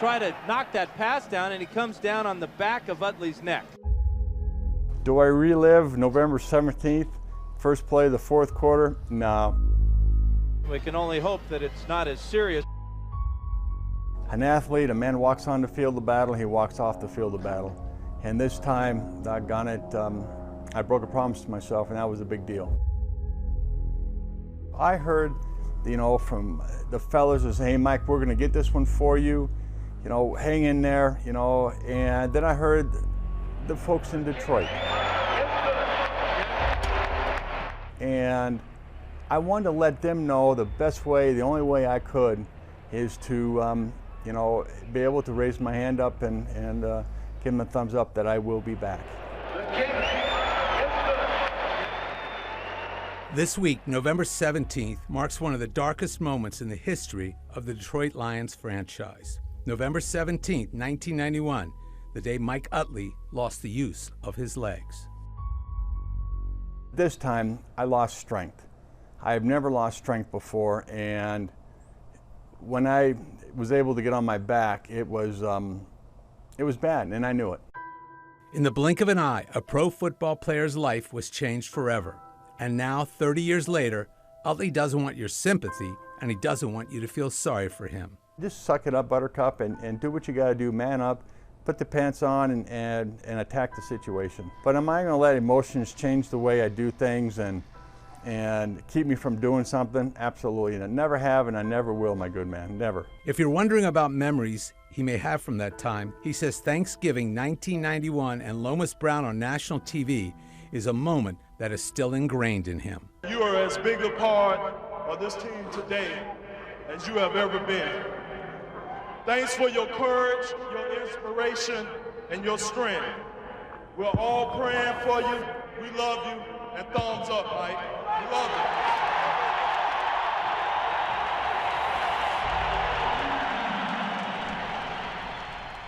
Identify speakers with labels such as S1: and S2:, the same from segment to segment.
S1: try to knock that pass down, and he comes down on the back of Utley's neck.
S2: Do I relive November 17th, first play of the fourth quarter? No.
S1: We can only hope that it's not as serious.
S2: An athlete, a man walks on the field of battle, he walks off the field of battle. And this time, doggone it, I broke a promise to myself, and that was a big deal. I heard, from the fellas who say, hey, Mike, we're gonna get this one for you, hang in there, and then I heard the folks in Detroit. And I wanted to let them know the best way, the only way I could, is to, be able to raise my hand up and give them a thumbs up that I will be back.
S3: This week, November 17th, marks one of the darkest moments in the history of the Detroit Lions franchise. November 17th, 1991, the day Mike Utley lost the use of his legs.
S2: This time, I lost strength. I have never lost strength before, and when I was able to get on my back, it was bad, and I knew it.
S3: In the blink of an eye, a pro football player's life was changed forever. And now, 30 years later, Utley doesn't want your sympathy, and he doesn't want you to feel sorry for him.
S2: Just suck it up, Buttercup, and do what you gotta do, man up, put the pants on and attack the situation. But am I gonna let emotions change the way I do things and keep me from doing something? Absolutely, and I never have and I never will, my good man, never.
S3: If you're wondering about memories he may have from that time, he says Thanksgiving 1991 and Lomas Brown on national TV is a moment that is still ingrained in him.
S4: You are as big a part of this team today as you have ever been. Thanks for your courage, your inspiration, and your strength. We're all praying for you. We love you. And thumbs up, Mike. We love you.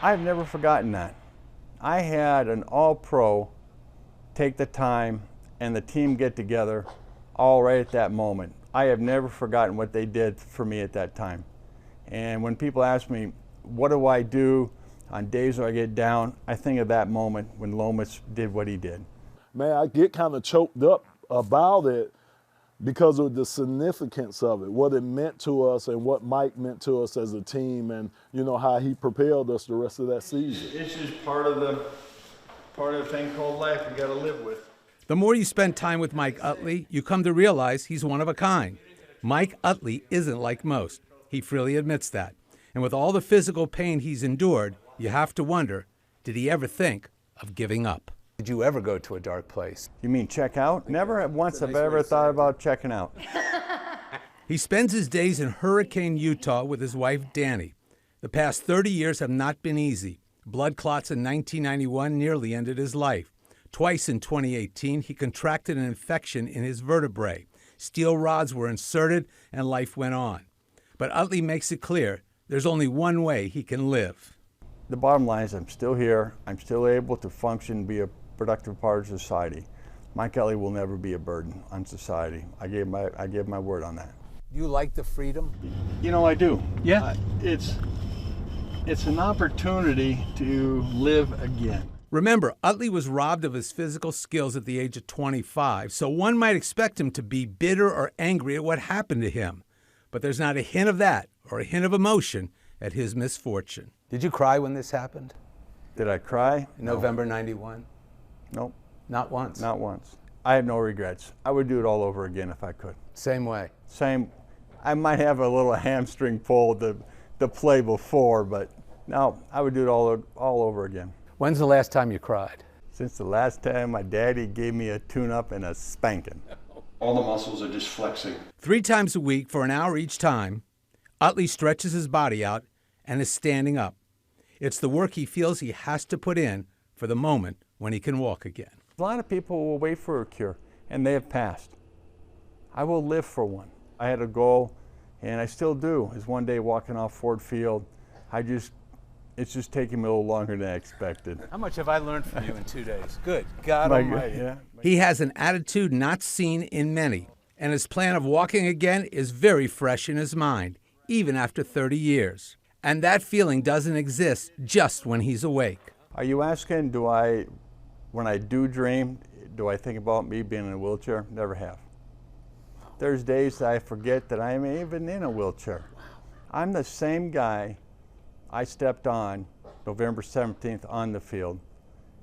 S2: I've never forgotten that. I had an all-pro take the time and the team get together all right at that moment. I have never forgotten what they did for me at that time. And when people ask me, what do I do on days where I get down, I think of that moment when Lomas did what he did.
S5: Man, I get kind of choked up about it because of the significance of it, what it meant to us and what Mike meant to us as a team, and how he propelled us the rest of that season.
S2: It's just part of the thing called life you got to live with.
S3: The more you spend time with Mike Utley, you come to realize he's one of a kind. Mike Utley isn't like most. He freely admits that. And with all the physical pain he's endured, you have to wonder, did he ever think of giving up?
S6: Did you ever go to a dark place?
S2: You mean check out? Never once have I ever thought about checking out.
S3: He spends his days in Hurricane, Utah with his wife, Danny. The past 30 years have not been easy. Blood clots in 1991 nearly ended his life. Twice in 2018, he contracted an infection in his vertebrae. Steel rods were inserted, and life went on. But Utley makes it clear there's only one way he can live.
S2: The bottom line is I'm still here. I'm still able to function, be a productive part of society. Mike Utley will never be a burden on society. I gave my word on that.
S6: You like the freedom?
S2: I do.
S3: Yeah.
S2: It's an opportunity to live again.
S3: Remember, Utley was robbed of his physical skills at the age of 25, so one might expect him to be bitter or angry at what happened to him. But there's not a hint of that or a hint of emotion at his misfortune.
S6: Did you cry when this happened?
S2: Did I cry?
S6: In November 91?
S2: Nope.
S6: Not once?
S2: Not once. I have no regrets. I would do it all over again if I could.
S6: Same way?
S2: Same. I might have a little hamstring pull the play before, but no, I would do it all over again.
S6: When's the last time you cried?
S2: Since the last time my daddy gave me a tune-up and a spanking. All the muscles are just flexing.
S3: 3 times a week for an hour each time, Utley stretches his body out and is standing up. It's the work he feels he has to put in for the moment when he can walk again.
S2: A lot of people will wait for a cure, and they have passed. I will live for one. I had a goal, and I still do, is one day walking off Ford Field. It's just taking me a little longer than I expected.
S6: How much have I learned from you in 2 days? Good God Almighty.
S2: Yeah.
S3: He has an attitude not seen in many, and his plan of walking again is very fresh in his mind, even after 30 years. And that feeling doesn't exist just when he's awake.
S2: Are you asking, when I do dream, do I think about me being in a wheelchair? Never have. There's days that I forget that I'm even in a wheelchair. I'm the same guy I stepped on November 17th on the field,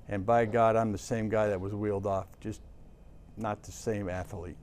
S2: and by God, I'm the same guy that was wheeled off, just not the same athlete.